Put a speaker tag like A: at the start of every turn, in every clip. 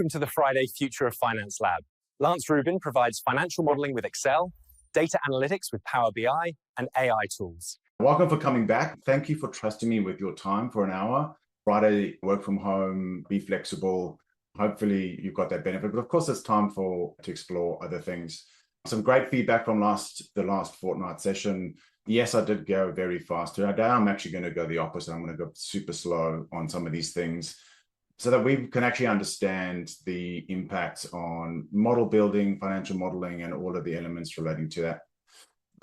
A: Welcome to the Friday Future of Finance Lab. Lance Rubin provides financial modeling with Excel, data analytics with Power BI, and AI tools.
B: Welcome for coming back. Thank you for trusting me with your time for an hour. Friday, work from home, be flexible. Hopefully you've got that benefit, but of course it's time to explore other things. Some great feedback from the last fortnight session. Yes, I did go very fast. Today I'm actually going to go the opposite. I'm going to go super slow on some of these things so that we can actually understand the impacts on model building, financial modeling, and all of the elements relating to that.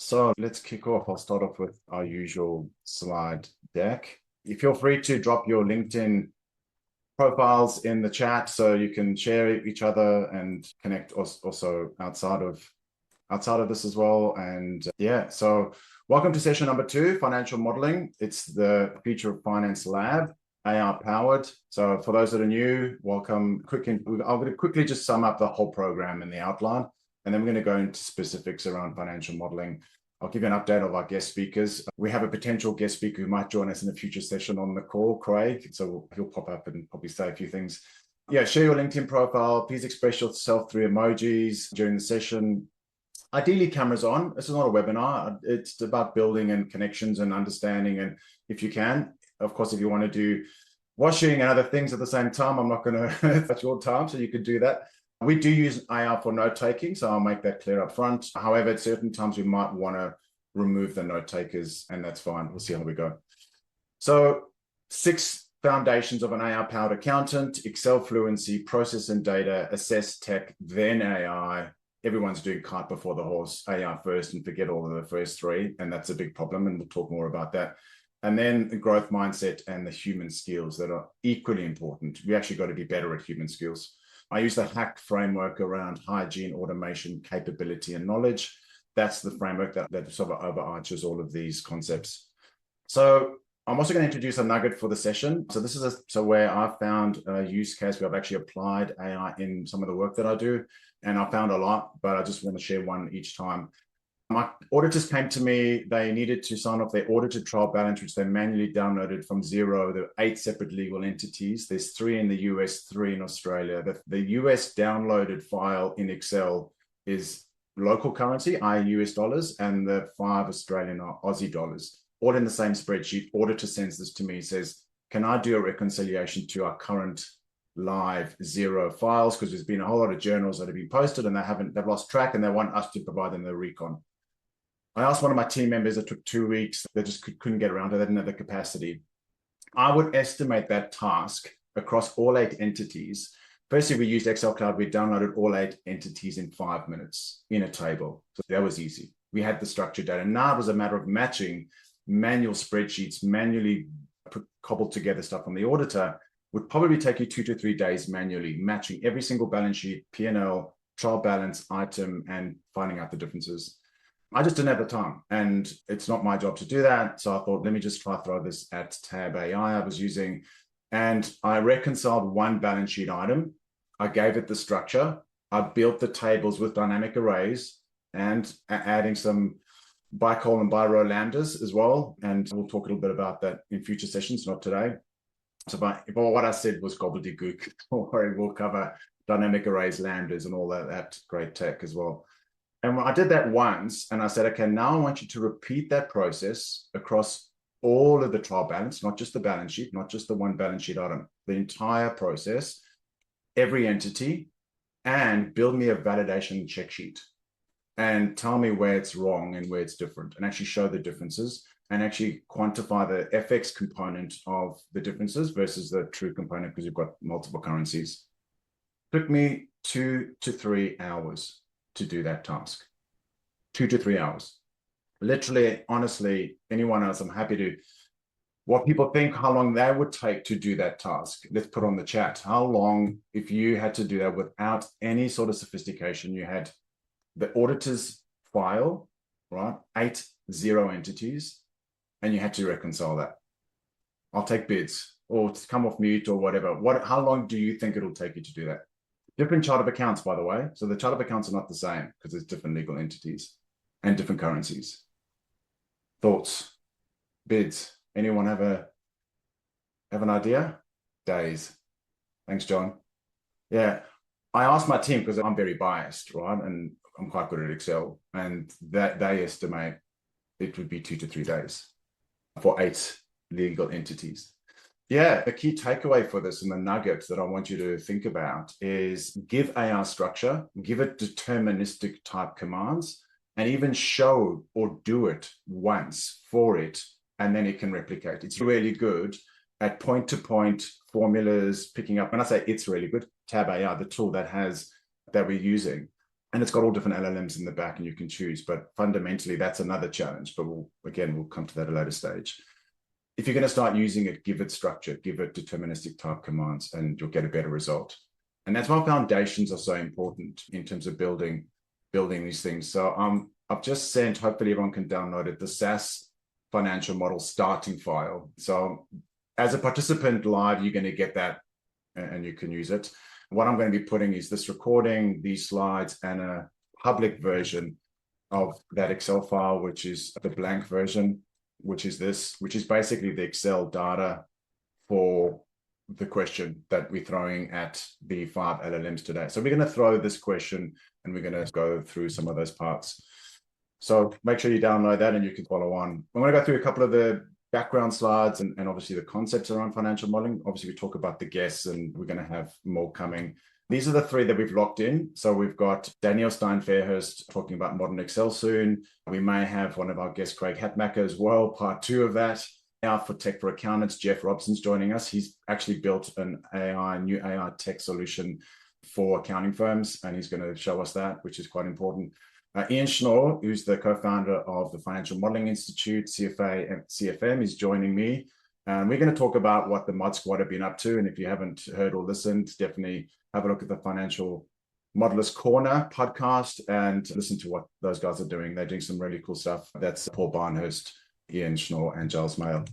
B: So let's kick off. I'll start off with our usual slide deck. You feel free to drop your LinkedIn profiles in the chat so you can share each other and connect also outside of this as well. And yeah, so welcome to session number 2, financial modeling. It's the Future of Finance Lab, AI powered. So for those that are new, welcome. I'm going to quickly just sum up the whole program in the outline, and then we're going to go into specifics around financial modeling. I'll give you an update of our guest speakers. We have a potential guest speaker who might join us in a future session on the call, Craig. So he'll pop up and probably say a few things. Yeah, share your LinkedIn profile. Please express yourself through emojis during the session. Ideally, cameras on. This is not a webinar. It's about building and connections and understanding. And if you can, of course, if you want to do washing and other things at the same time, I'm not going to touch your time, so you could do that. We do use AI for note taking, so I'll make that clear up front. However, at certain times we might want to remove the note takers, and that's fine. We'll see how we go. So 6 foundations of an AI-powered accountant: Excel fluency, process and data, assess tech, then AI. Everyone's doing cart before the horse, AI first, and forget all of the first 3, and that's a big problem, and we'll talk more about that. And then the growth mindset and the human skills that are equally important. We actually got to be better at human skills. I use the HACK framework around hygiene, automation, capability, and knowledge. That's the framework that sort of overarches all of these concepts. So I'm also going to introduce a nugget for the session. So this is where I found a use case where I've actually applied AI in some of the work that I do. And I found a lot, but I just want to share one each time. My auditors came to me. They needed to sign off their audited trial balance, which they manually downloaded from Xero. There are 8 separate legal entities. There's 3 in the US, 3 in Australia. The US downloaded file in Excel is local currency, i.e. US dollars, and the 5 Australian are Aussie dollars, all in the same spreadsheet. Auditor sends this to me, says, can I do a reconciliation to our current live Xero files? Because there's been a whole lot of journals that have been posted and they've lost track, and they want us to provide them the recon. I asked one of my team members. It took 2 weeks. They just couldn't get around to it. They didn't have the capacity. I would estimate that task across all 8 entities. Firstly, we used Excel Cloud. We downloaded all 8 entities in 5 minutes in a table. So that was easy. We had the structured data. Now it was a matter of matching manual spreadsheets, manually cobbled together stuff from the auditor. Would probably take you 2 to 3 days manually, matching every single balance sheet, P&L, trial balance, item, and finding out the differences. I just didn't have the time, and it's not my job to do that. So I thought, let me just try throw this at Tab AI I was using, and I reconciled one balance sheet item. I gave it the structure. I built the tables with dynamic arrays and adding some bi-col and bi-row lambdas as well. And we'll talk a little bit about that in future sessions, not today. So what I said was gobbledygook. Don't worry, we'll cover dynamic arrays, lambdas, and all that great tech as well. And I did that once, and I said, okay, now I want you to repeat that process across all of the trial balance, not just the balance sheet, not just the one balance sheet item, the entire process, every entity, and build me a validation check sheet and tell me where it's wrong and where it's different, and actually show the differences and actually quantify the FX component of the differences versus the true component, because you've got multiple currencies. It took me 2 to 3 hours to do that task. 2 to 3 hours. Literally, honestly, anyone else, I'm happy to, what people think, how long they would take to do that task. Let's put on the chat. How long, if you had to do that without any sort of sophistication, you had the auditor's file, right? 8 Xero entities, and you had to reconcile that. I'll take bids or come off mute or whatever. How long do you think it'll take you to do that? Different chart of accounts, by the way. So the chart of accounts are not the same because there's different legal entities and different currencies. Thoughts, bids. Anyone have an idea? Days. Thanks, John. Yeah. I asked my team because I'm very biased, right? And I'm quite good at Excel, and that they estimate it would be 2 to 3 days for 8 legal entities. Yeah, the key takeaway for this and the nuggets that I want you to think about is give AI structure, give it deterministic type commands, and even show or do it once for it, and then it can replicate. It's really good at point-to-point formulas, picking up. When I say it's really good, Tab AI, the tool that we're using, and it's got all different LLMs in the back and you can choose. But fundamentally, that's another challenge. But we'll come to that at a later stage. If you're going to start using it, give it structure, give it deterministic type commands, and you'll get a better result. And that's why foundations are so important in terms of building these things. So I've just sent, hopefully everyone can download it, the SaaS financial model starting file. So as a participant live, you're going to get that and you can use it. What I'm going to be putting is this recording, these slides, and a public version of that Excel file, which is the blank version, which is basically the Excel data for the question that we're throwing at the 5 LLMs today. So we're going to throw this question and we're going to go through some of those parts. So make sure you download that and you can follow on. I'm going to go through a couple of the background slides and obviously the concepts around financial modeling. Obviously, we talk about the guests and we're going to have more coming. These are the 3 that we've locked in. So we've got Daniel Stein-Fairhurst talking about modern Excel soon. We may have one of our guests, Craig Hatmaker, as well, part 2 of that. Now for Tech for Accountants, Jeff Robson's joining us. He's actually built new AI tech solution for accounting firms, and he's going to show us that, which is quite important. Ian Schnorr, who's the co-founder of the Financial Modeling Institute, CFA and CFM, is joining me. And we're going to talk about what the Mod Squad have been up to. And if you haven't heard or listened, definitely have a look at the Financial Modelers Corner podcast and listen to what those guys are doing. They're doing some really cool stuff. That's Paul Barnhurst, Ian Schnorr, and Giles Mail.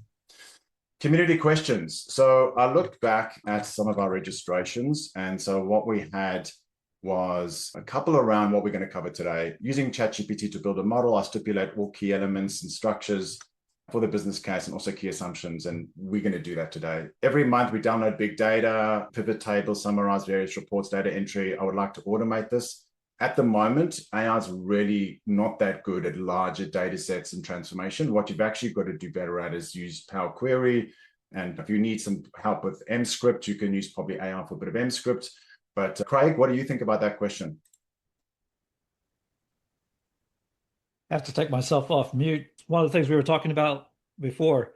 B: Community questions. So I looked back at some of our registrations. And so what we had was a couple around what we're going to cover today. Using ChatGPT to build a model, I stipulate all key elements and structures for the business case and also key assumptions. And we're going to do that today. Every month we download big data, pivot tables, summarize various reports, data entry. I would like to automate this. At the moment, AI is really not that good at larger data sets and transformation. What you've actually got to do better at is use Power Query. And if you need some help with MScript, you can use probably AI for a bit of MScript. But Craig, what do you think about that question?
C: I have to take myself off mute. One of the things we were talking about before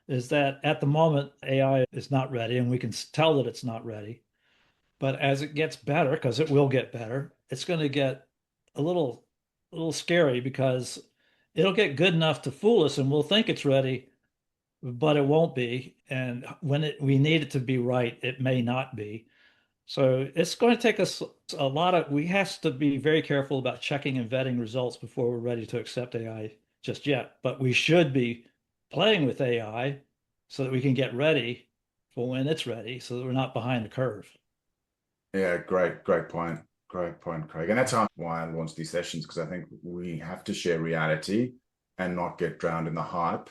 C: is that at the moment, AI is not ready, and we can tell that it's not ready. But as it gets better, because it will get better, it's going to get a little scary because it'll get good enough to fool us and we'll think it's ready, but it won't be. And when we need it to be right, it may not be. So it's going to take us we have to be very careful about checking and vetting results before we're ready to accept AI just yet. But we should be playing with AI so that we can get ready for when it's ready so that we're not behind the curve.
B: Yeah, great point. Great point, Craig. And that's why I launched these sessions, because I think we have to share reality and not get drowned in the hype,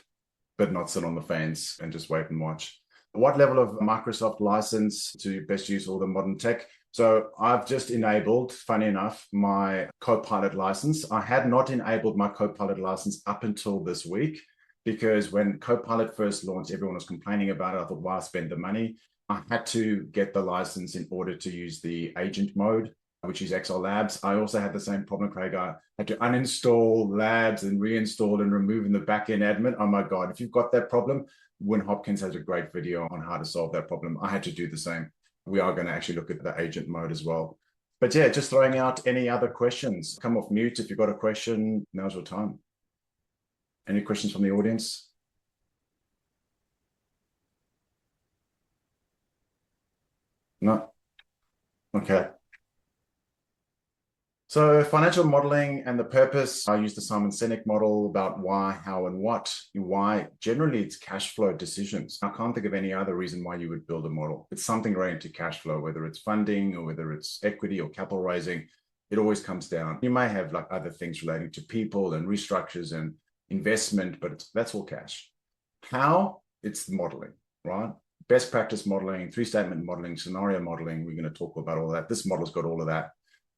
B: but not sit on the fence and just wait and watch. What level of Microsoft license to best use all the modern tech? So I've just enabled, funny enough, my Copilot license. I had not enabled my Copilot license up until this week, because when Copilot first launched, everyone was complaining about it. I thought, why spend the money? I had to get the license in order to use the agent mode, which is XR Labs. I also had the same problem, Craig. I had to uninstall Labs and reinstall and remove in the backend admin. Oh my God, if you've got that problem, Win Hopkins has a great video on how to solve that problem. I had to do the same. We are going to actually look at the agent mode as well. But yeah, just throwing out any other questions. Come off mute if you've got a question. Now's your time. Any questions from the audience? No? Okay. So financial modeling and the purpose, I use the Simon Sinek model about why, how, and what. Why, generally, it's cash flow decisions. I can't think of any other reason why you would build a model. It's something related to cash flow, whether it's funding or whether it's equity or capital raising. It always comes down. You may have like other things relating to people and restructures and investment, but that's all cash. How? It's modeling, right? best practice modeling, three-statement modeling, scenario modeling. We're going to talk about all that. This model's got all of that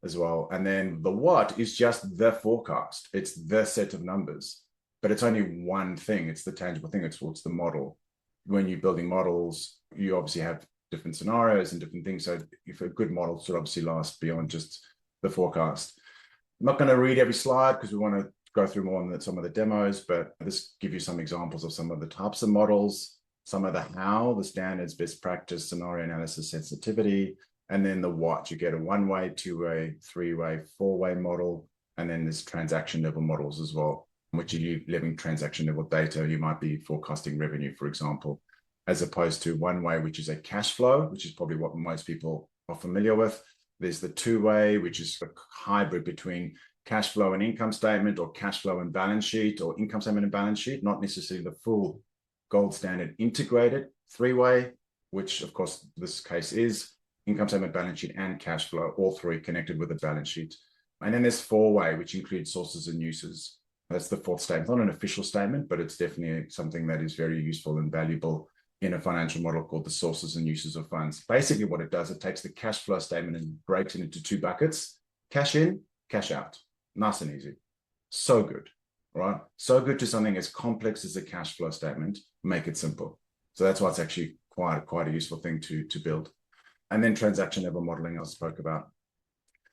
B: as well. And then the what is just the forecast. It's the set of numbers, but it's only one thing. It's the tangible thing. It's what's the model. When you're building models, you obviously have different scenarios and different things. So if a good model should obviously last beyond just the forecast. I'm not going to read every slide because we want to go through more on some of the demos, but this give you some examples of some of the types of models, some of the how, the standards, best practice, scenario analysis, sensitivity, and then the what. You get a one-way, two-way, three-way, four-way model, and then there's transaction level models as well, which are living transaction level data. You might be forecasting revenue, for example, as opposed to one-way, which is a cash flow, which is probably what most people are familiar with. There's the two-way, which is a hybrid between cash flow and income statement, or cash flow and balance sheet, or income statement and balance sheet, not necessarily the full gold standard integrated three-way, which of course this case is income statement, balance sheet, and cash flow, all three connected with the balance sheet. And then there's four-way, which includes sources and uses. That's the fourth statement. Not an official statement, but it's definitely something that is very useful and valuable in a financial model called the sources and uses of funds. Basically what it does, it takes the cash flow statement and breaks it into two buckets: cash in, cash out. Nice and easy. So good, right? So good to something as complex as a cash flow statement, make it simple. So that's why it's actually quite a useful thing to build. And then transaction level modeling I spoke about.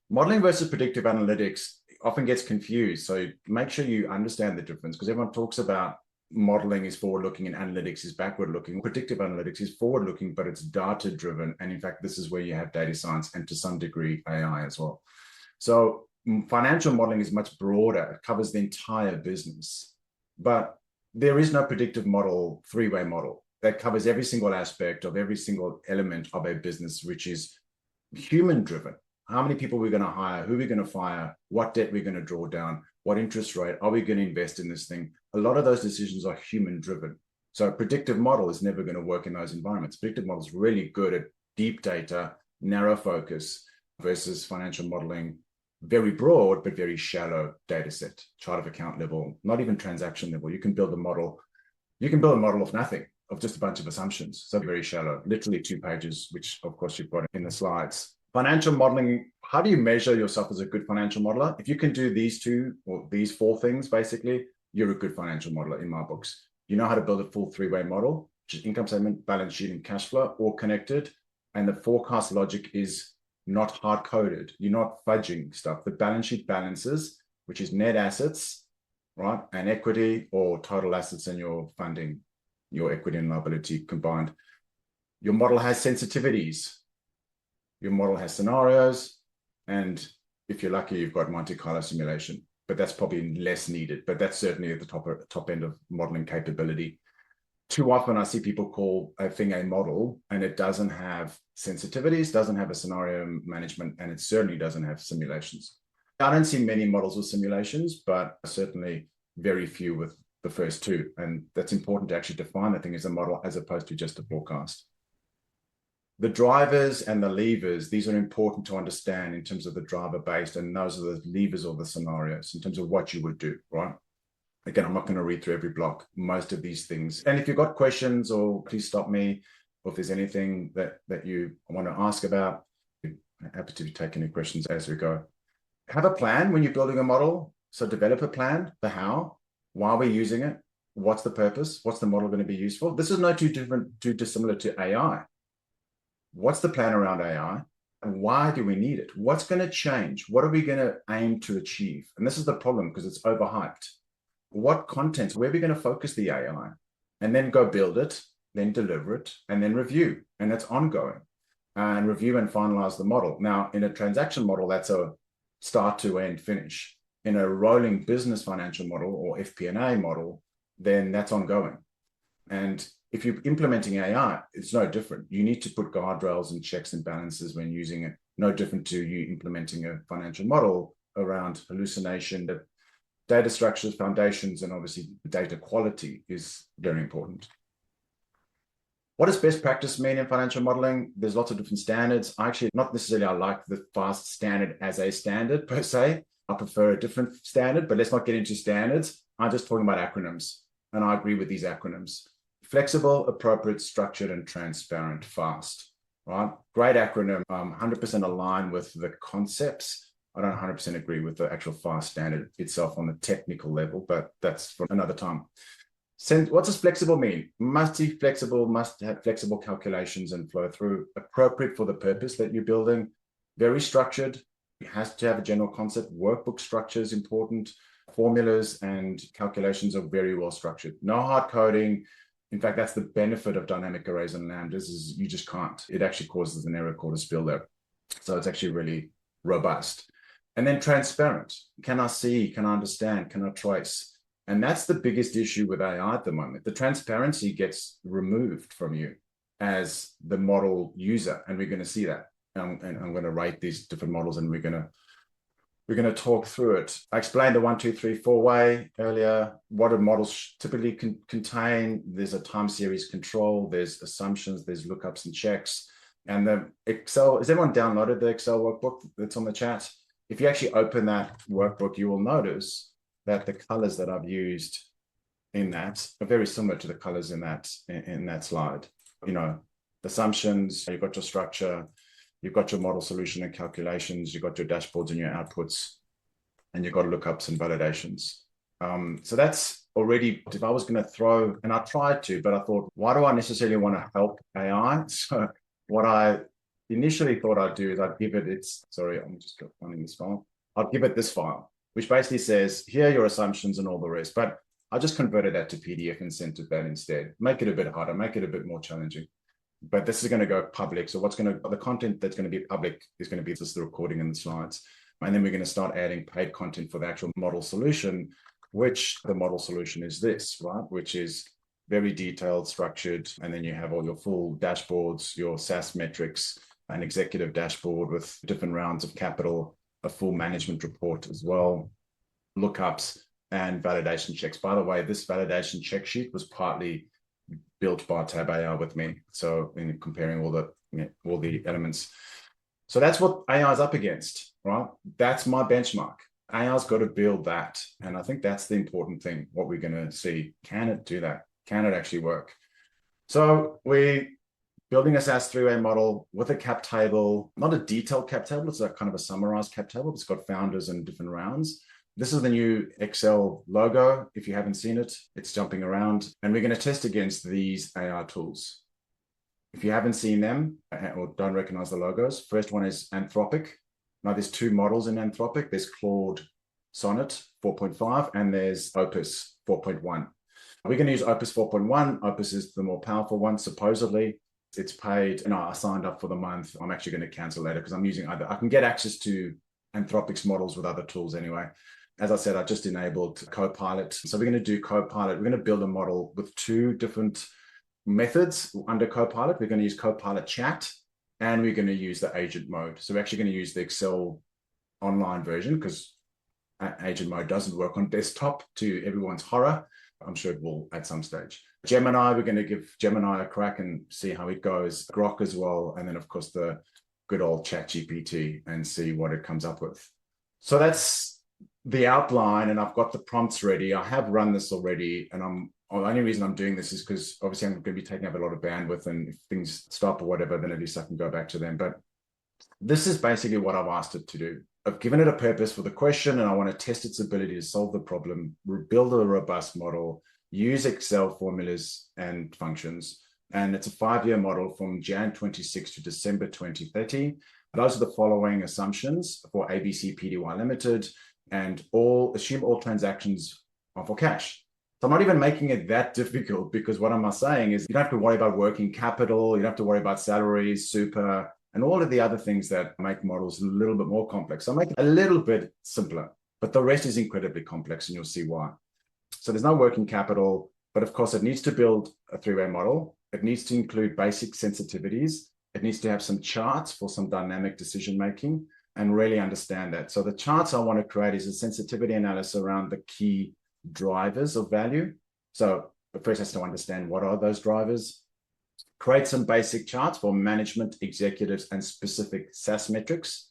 B: Modeling versus predictive analytics often gets confused. So make sure you understand the difference, because everyone talks about modeling is forward-looking and analytics is backward-looking. Predictive analytics is forward-looking, but it's data-driven. And in fact, this is where you have data science and to some degree AI as well. So financial modeling is much broader. It covers the entire business. But there is no predictive model, three-way model, that covers every single aspect of every single element of a business, which is human-driven. How many people we're going to hire, who we're going to fire, what debt we're going to draw down, what interest rate, are we going to invest in this thing? A lot of those decisions are human-driven. So a predictive model is never going to work in those environments. Predictive model is really good at deep data, narrow focus, versus financial modeling, very broad, but very shallow data set, chart of account level, not even transaction level. You can build a model. You can build a model of nothing, of just a bunch of assumptions. So very shallow, literally 2 pages, which of course you've got in the slides. Financial modeling, how do you measure yourself as a good financial modeler? If you can do these 2 or these 4 things, basically, you're a good financial modeler in my books. You know how to build a full 3-way model, which is income statement, balance sheet, and cash flow, all connected. And the forecast logic is not hard-coded. You're not fudging stuff. The balance sheet balances, which is net assets, right? And equity, or total assets and your funding, your equity and liability combined. Your model has sensitivities. Your model has scenarios, and if you're lucky, you've got Monte Carlo simulation, but that's probably less needed, but that's certainly at the top end of modeling capability. Too often I see people call a thing a model, and it doesn't have sensitivities, doesn't have a scenario management, and it certainly doesn't have simulations. I don't see many models with simulations, but certainly very few with the first 2. And that's important to actually define the thing as a model as opposed to just a forecast. The drivers and the levers, these are important to understand in terms of the driver based, and those are the levers or the scenarios in terms of what you would do, right? Again, I'm not going to read through every block, most of these things. And if you've got questions, or please stop me, or if there's anything that you want to ask about, I'm happy to take any questions as we go. Have a plan when you're building a model. So develop a plan, the how, why we're using it, what's the purpose, what's the model going to be used for. This is not too dissimilar to AI. What's the plan around AI? And why do we need it? What's going to change? What are we going to aim to achieve? And this is the problem, because it's overhyped. What content, where are we going to focus the AI? And then go build it, then deliver it, and then review. And that's ongoing. And review and finalize the model. Now, in a transaction model, that's a start to end finish. In a rolling business financial model or FP&A model, then that's ongoing. And if you're implementing AI, it's no different. You need to put guardrails and checks and balances when using it. No different to you implementing a financial model around hallucination. That data structures, foundations, and obviously data quality is very important. What does best practice mean in financial modeling? There's lots of different standards. Actually, not necessarily I like the FAST standard as a standard per se. I prefer a different standard, but let's not get into standards. I'm just talking about acronyms, and I agree with these acronyms. flexible, appropriate, structured, and transparent, fast, right? Great acronym, 100% aligned with the concepts. I don't 100% agree with the actual FAST standard itself on the technical level, but that's for another time. What does flexible mean? Must be flexible, must have flexible calculations and flow through, appropriate for the purpose that you're building, very structured. It has to have a general concept. Workbook structure is important. Formulas and calculations are very well structured. No hard coding. In fact, that's the benefit of dynamic arrays and lambdas is you just can't. It actually causes an error called a spiller. So it's actually really robust. And then transparent. Can I see? Can I understand? Can I trace? And that's the biggest issue with AI at the moment. The transparency gets removed from you as the model user. And we're going to see that. And I'm going to rate these different models and we're going to talk through it. I explained the 1, 2, 3, 4 way earlier. What do models typically contain? There's a time series control. There's assumptions. There's lookups and checks. And the Excel, has everyone downloaded the Excel workbook that's on the chat? If you actually open that workbook, you will notice that the colors that I've used in that are very similar to the colors in that slide. You know, assumptions, you've got your structure, you've got your model solution and calculations, you've got your dashboards and your outputs, and you've got lookups and validations. So that's already, if I was going to throw, and I tried to, but I thought, why do I necessarily want to help AI? So what I initially thought I'd do is I'd give it I'm just finding this file. I'd give it this file, which basically says, here are your assumptions and all the rest. But I just converted that to PDF and sent it that instead. Make it a bit harder, make it a bit more challenging. But this is going to go public. So the content that's going to be public is going to be just the recording and the slides. And then we're going to start adding paid content for the actual model solution, which the model solution is this, right? Which is very detailed, structured. And then you have all your full dashboards, your SaaS metrics, an executive dashboard with different rounds of capital, a full management report as well, lookups and validation checks. By the way, this validation check sheet was partly built by Tab AI with me. So in comparing all the elements. So that's what AI is up against, right? That's my benchmark. AI's got to build that. And I think that's the important thing, what we're going to see. Can it do that? Can it actually work? So we're building a SaaS three-way model with a cap table, not a detailed cap table. It's a kind of a summarized cap table. It's got founders and different rounds. This is the new Excel logo. If you haven't seen it, it's jumping around. And we're going to test against these AI tools. If you haven't seen them or don't recognize the logos, first one is Anthropic. Now there's two models in Anthropic. There's Claude Sonnet 4.5 and there's Opus 4.1. We're going to use Opus 4.1. Opus is the more powerful one, supposedly. It's paid. I signed up for the month. I'm actually going to cancel later because I'm using either. I can get access to Anthropic's models with other tools anyway. As I said, I just enabled Copilot. So we're going to do Copilot. We're going to build a model with two different methods under Copilot. We're going to use Copilot Chat and we're going to use the agent mode. So we're actually going to use the Excel online version because agent mode doesn't work on desktop, to everyone's horror. I'm sure it will at some stage. Gemini, we're going to give Gemini a crack and see how it goes. Grok as well. And then, of course, the good old ChatGPT and see what it comes up with. So that's the outline. And I've got the prompts ready. I have run this already. And the only reason I'm doing this is because obviously I'm going to be taking up a lot of bandwidth. And if things stop or whatever, then at least I can go back to them. But this is basically what I've asked it to do. I've given it a purpose for the question and I want to test its ability to solve the problem, build a robust model, use Excel formulas and functions. And it's a 5-year model from Jan 26 to December 2030. Those are the following assumptions for ABC Pty Limited and assume all transactions are for cash. So I'm not even making it that difficult because what am I saying is you don't have to worry about working capital, you don't have to worry about salaries, super, and all of the other things that make models a little bit more complex. So I make it a little bit simpler, but the rest is incredibly complex and you'll see why. So there's no working capital, but of course it needs to build a 3-way model. It needs to include basic sensitivities. It needs to have some charts for some dynamic decision-making and really understand that. So the charts I want to create is a sensitivity analysis around the key drivers of value. So it first has to understand what are those drivers. Create some basic charts for management, executives, and specific SaaS metrics.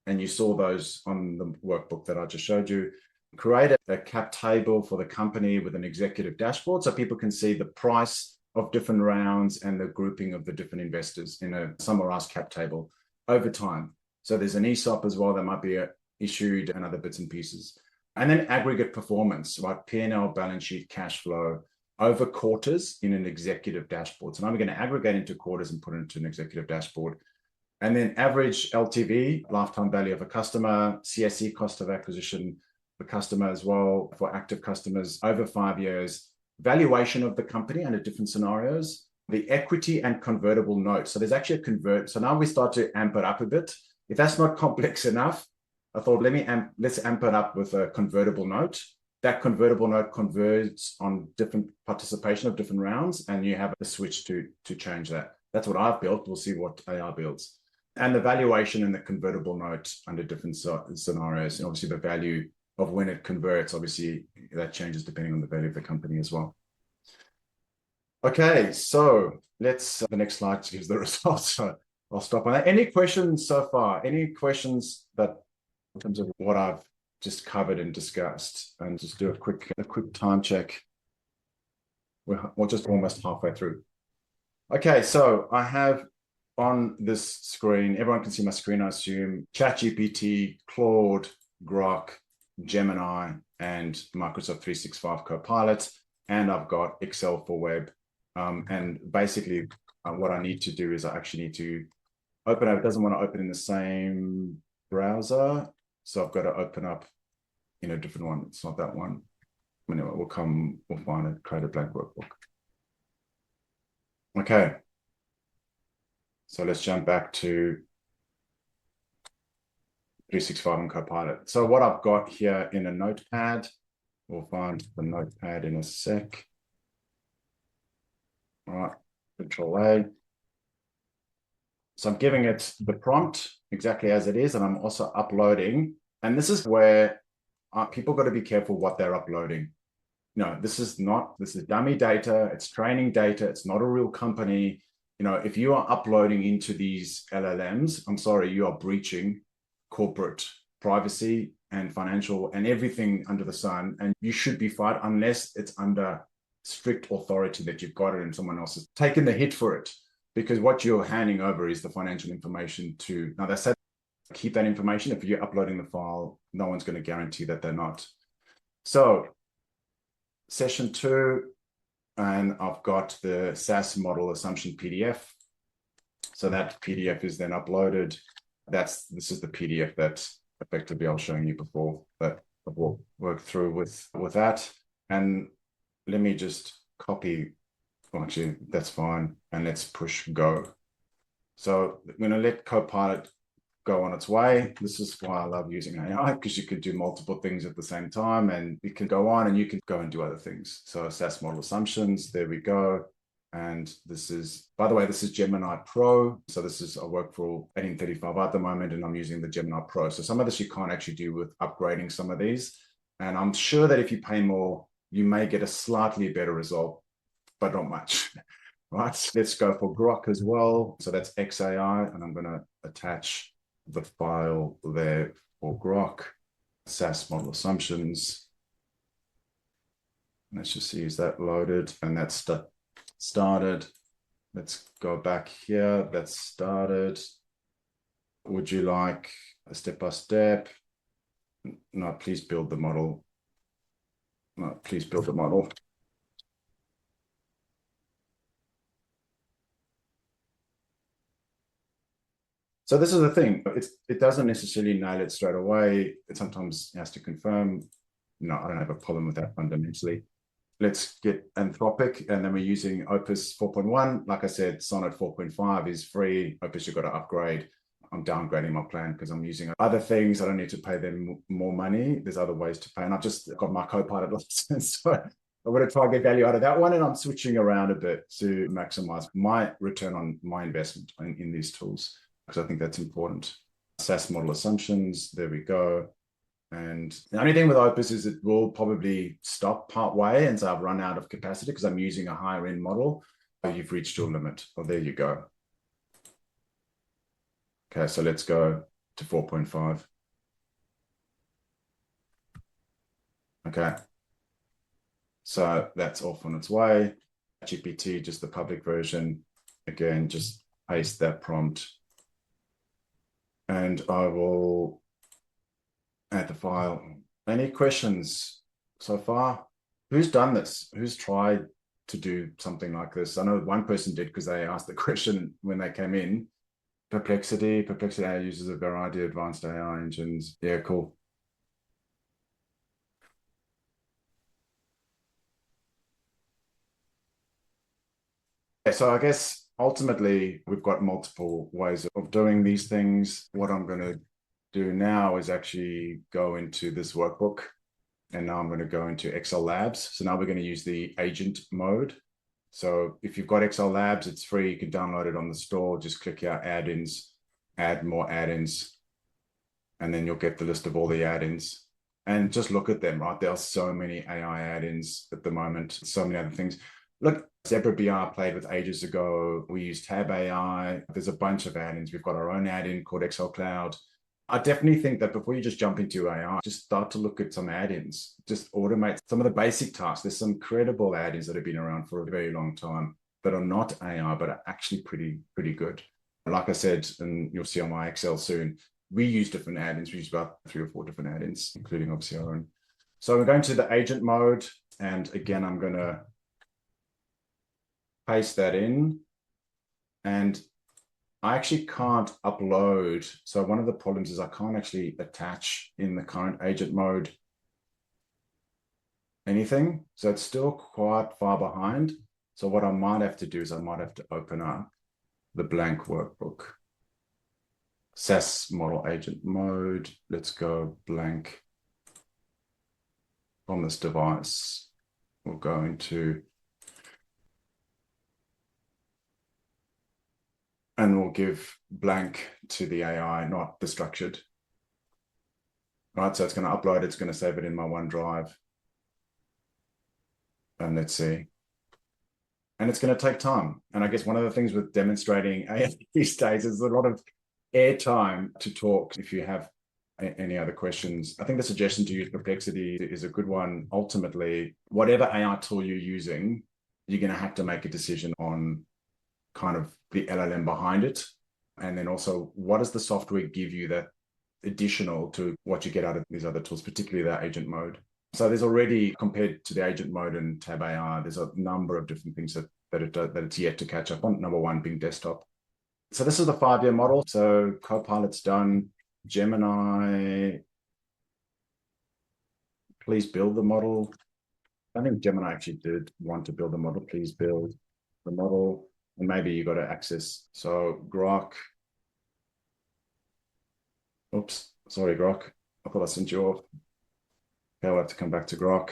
B: And you saw those on the workbook that I just showed you. Create a cap table for the company with an executive dashboard so people can see the price of different rounds and the grouping of the different investors in a summarized cap table over time. So there's an ESOP as well that might be issued and other bits and pieces. And then aggregate performance, like P&L, balance sheet, cash flow over quarters in an executive dashboard. So now we're going to aggregate into quarters and put it into an executive dashboard. And then average LTV, lifetime value of a customer, CSE, cost of acquisition for customer as well, for active customers over 5 years, valuation of the company under different scenarios, the equity and convertible note. So there's actually a convert. So now we start to amp it up a bit. If that's not complex enough, I thought, let's amp it up with a convertible note. That convertible note converts on different participation of different rounds, and you have a switch to change that. That's what I've built. We'll see what AI builds. And the valuation in the convertible note under different scenarios, and obviously the value of when it converts, obviously that changes depending on the value of the company as well. Okay, so let's, the next slide gives the results. So I'll stop on that. Any questions so far? Any questions that in terms of what I've just covered and discussed? And just do a quick time check. We're just almost halfway through. Okay, so I have on this screen, everyone can see my screen, I assume, ChatGPT, Claude, Grok, Gemini, and Microsoft 365 Copilot. And I've got Excel for web. And basically what I need to do is I actually need to open up. It doesn't want to open in the same browser. So I've got to open up in a different one. It's not that one. Anyway, we'll find it, create a blank workbook. Okay. So let's jump back to 365 and Copilot. So what I've got here in a notepad, we'll find the notepad in a sec. All right, Control A. So I'm giving it the prompt exactly as it is, and I'm also uploading. And this is where people got to be careful what they're uploading. No, this is dummy data. It's training data. It's not a real company. You know, if you are uploading into these LLMs, I'm sorry, you are breaching corporate privacy and financial and everything under the sun. And you should be fired unless it's under strict authority that you've got it and someone else has taken the hit for it. Because what you're handing over is the financial information to, now they said, keep that information. If you're uploading the file, no one's going to guarantee that they're not. So session 2, and I've got the SaaS model assumption PDF. So that PDF is then uploaded. This is the PDF that effectively I was showing you before, that we'll work through with that. And let me just copy. Well, actually, that's fine. And let's push go. So I'm going to let Copilot go on its way. This is why I love using AI, because you can do multiple things at the same time, and it can go on and you can go and do other things. So SaaS model assumptions, there we go. And this is, by the way, this is Gemini Pro. So this is, I work for 1835 at the moment, and I'm using the Gemini Pro. So some of this you can't actually do with upgrading some of these. And I'm sure that if you pay more, you may get a slightly better result, but not much. Right, let's go for Grok as well. So that's XAI, and I'm going to attach the file there for Grok, SaaS model assumptions. Let's just see, is that loaded? And that's started. Let's go back here. That's started. Would you like a step-by-step? No, please build the model. No, please build the model. So this is the thing. It doesn't necessarily nail it straight away. It sometimes has to confirm. No, I don't have a problem with that fundamentally. Let's get Anthropic, and then we're using Opus 4.1. Like I said, Sonnet 4.5 is free. Opus, you've got to upgrade. I'm downgrading my plan because I'm using other things. I don't need to pay them more money. There's other ways to pay. And I've just got my Copilot license. So I'm going to try and get value out of that one. And I'm switching around a bit to maximize my return on my investment in these tools, because I think that's important. SaaS model assumptions, there we go. And the only thing with Opus is it will probably stop part way, and so I've run out of capacity because I'm using a higher end model. So you've reached your limit. Well, there you go. Okay, so let's go to 4.5. Okay. So that's off on its way. GPT, just the public version. Again, just paste that prompt. And I will add the file. Any questions so far? Who's done this? Who's tried to do something like this? I know one person did because they asked the question when they came in. Perplexity AI uses a variety of advanced AI engines. Yeah, cool. Yeah, so I guess ultimately we've got multiple ways of doing these things. What I'm going to do now is actually go into this workbook, and now I'm going to go into Excel Labs. So now we're going to use the agent mode. So if you've got Excel Labs, it's free. You can download it on the store. Just click here, add-ins, add more add-ins, and then you'll get the list of all the add-ins. And just look at them, right? There are so many AI add-ins at the moment, so many other things. Look, Zebra BR played with ages ago. We use Tab AI. There's a bunch of add-ins. We've got our own add-in called Excel Cloud. I definitely think that before you just jump into AI, just start to look at some add-ins. Just automate some of the basic tasks. There's some credible add-ins that have been around for a very long time that are not AI, but are actually pretty good. Like I said, and you'll see on my Excel soon, we use different add-ins. We use about 3 or 4 different add-ins, including obviously our own. So we're going to the agent mode. And again, I'm going to paste that in. And I actually can't upload. So one of the problems is I can't actually attach in the current agent mode anything. So it's still quite far behind. So what I might have to do is I might have to open up the blank workbook. SaaS model agent mode. Let's go blank on this device. We'll go into, and we'll give blank to the AI, not the structured. Right, so it's going to upload, it's going to save it in my OneDrive. And let's see. And it's going to take time. And I guess one of the things with demonstrating AI these days is a lot of airtime to talk. If you have any other questions, I think the suggestion to use Perplexity is a good one. Ultimately, whatever AI tool you're using, you're going to have to make a decision on kind of the LLM behind it. And then also, what does the software give you that additional to what you get out of these other tools, particularly that agent mode? So there's already, compared to the agent mode and Tab AI, there's a number of different things that it's yet to catch up on. Number one being desktop. So this is the 5-year model. So Copilot's done. Gemini, please build the model. I think Gemini actually did want to build the model. Please build the model. And maybe you got to access. So Grok. Oops, sorry, Grok. I thought I sent you off. Okay, I'll have to come back to Grok.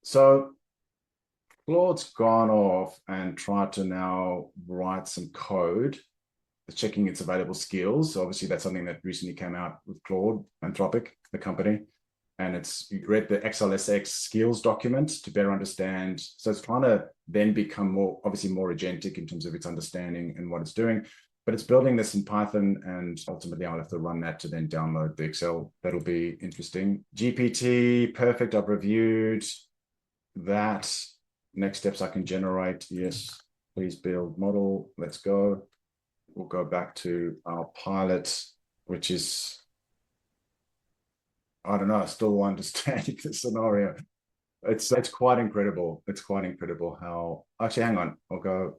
B: So Claude's gone off and tried to now write some code, checking its available skills. So obviously that's something that recently came out with Claude, Anthropic, the company. And it's read the XLSX skills document to better understand. So it's trying to then become more, obviously more agentic in terms of its understanding and what it's doing. But it's building this in Python, and ultimately I'll have to run that to then download the Excel. That'll be interesting. GPT, perfect. I've reviewed that. Next steps I can generate. Yes, please build model. Let's go. We'll go back to our pilot, which is, I don't know, still understanding the scenario. It's quite incredible. It's quite incredible how, actually, hang on, I'll go.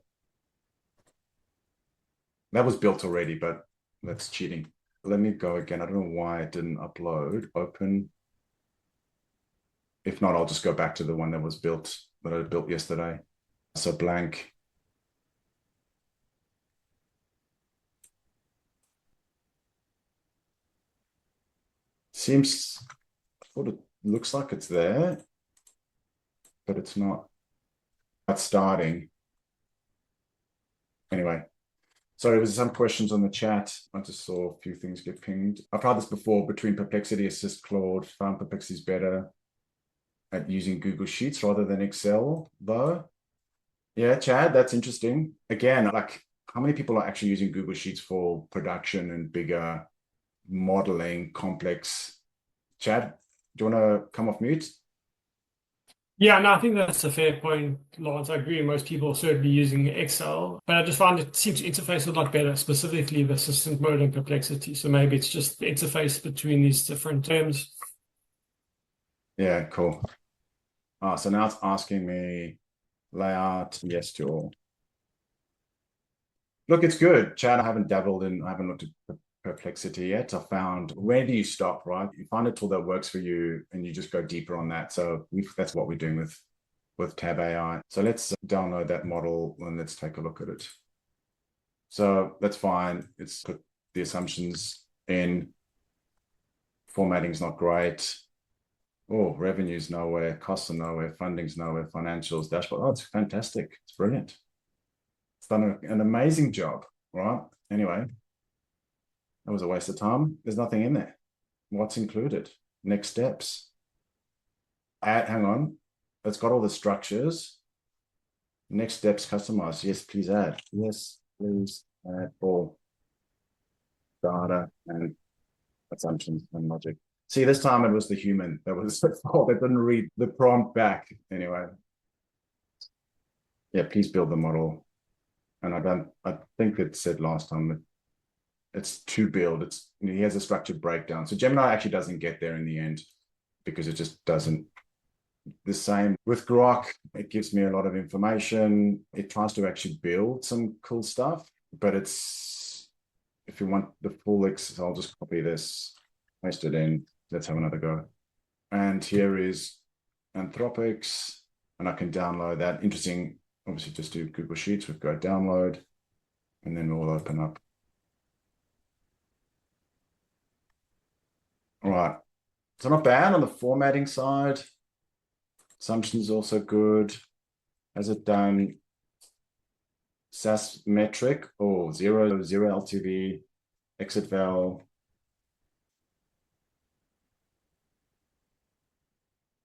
B: That was built already, but that's cheating. Let me go again. I don't know why it didn't upload. Open. If not, I'll just go back to the one that was built, that I built yesterday. So blank. Seems, I thought it looks like it's there, but it's not. That's starting. Anyway. Sorry, there was some questions on the chat. I just saw a few things get pinged. I've tried this before between Perplexity, Assist, Claude. Found Perplexity's better at using Google Sheets rather than Excel, though. Yeah, Chad, that's interesting. Again, like, how many people are actually using Google Sheets for production and bigger modeling, complex? Chad, do you want to come off mute?
D: Yeah, no, I think that's a fair point, Lance. I agree. Most people are certainly using Excel, but I just find it seems to interface a lot better, specifically the assistant mode and complexity. So maybe it's just the interface between these different terms.
B: Yeah, cool. So now it's asking me layout, yes to all. Look, it's good. Chad, I haven't looked at Perplexity yet. I found where do you stop, right? You find a tool that works for you and you just go deeper on that. So that's what we're doing with Tab AI. So let's download that model and let's take a look at it. So that's fine. It's put the assumptions in. Formatting's not great. Oh, revenue's nowhere, costs are nowhere, funding's nowhere, financials, dashboard. Oh, it's fantastic. It's brilliant. It's done an amazing job, right? Anyway, that was a waste of time. There's nothing in there. What's included? Next steps. Hang on. It's got all the structures. Next steps, customize. Yes, please add. Yes, please add all data and assumptions and logic. See, this time it was the human that was at fault. They didn't read the prompt back. Anyway. Yeah, please build the model. And I think it said last time that it's to build. He has a structured breakdown. So Gemini actually doesn't get there in the end because it just doesn't. The same with Grok, it gives me a lot of information. It tries to actually build some cool stuff, but if you want the full I'll just copy this, paste it in. Let's have another go. And here is Anthropic's, and I can download that. Interesting, obviously just do Google Sheets. We've got download, and then we'll open up. All right, so not bad on the formatting side. Assumptions also good. Has it done SaaS metric? Oh, zero LTV, exit val.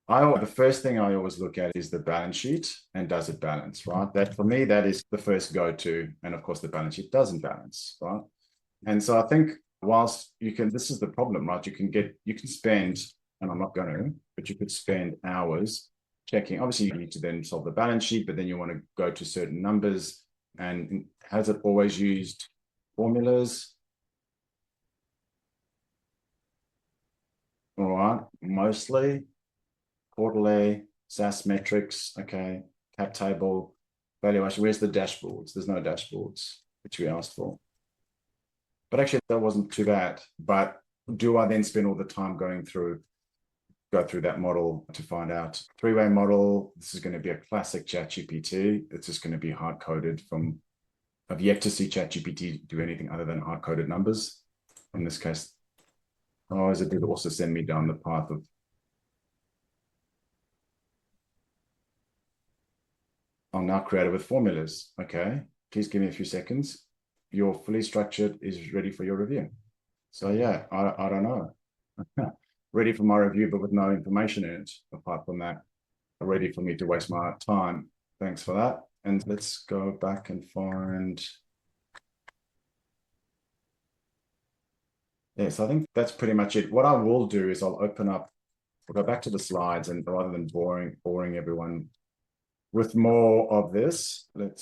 B: The first thing I always look at is the balance sheet and does it balance, right? That for me, that is the first go-to. And of course, the balance sheet doesn't balance, right? And so I think whilst this is the problem, right? You can spend, and I'm not going to, but you could spend hours checking. Obviously, you need to then solve the balance sheet, but then you want to go to certain numbers. And has it always used formulas? All right, mostly. Quarterly, SaaS metrics, okay, cap table, valuation. Where's the dashboards? There's no dashboards, which we asked for. But actually, that wasn't too bad. But do I then spend all the time go through that model to find out? Three-way model, this is going to be a classic ChatGPT. It's just going to be hard-coded I've yet to see ChatGPT do anything other than hard-coded numbers. In this case, as it did also send me down the path of I'm now created with formulas. Okay, please give me a few seconds. Your fully structured is ready for your review. So yeah, I don't know. Ready for my review, but with no information in it. Apart from that, ready for me to waste my time. Thanks for that. And let's go back and find. Yes, I think that's pretty much it. What I will do is I'll go back to the slides, and rather than boring everyone with more of this, I'll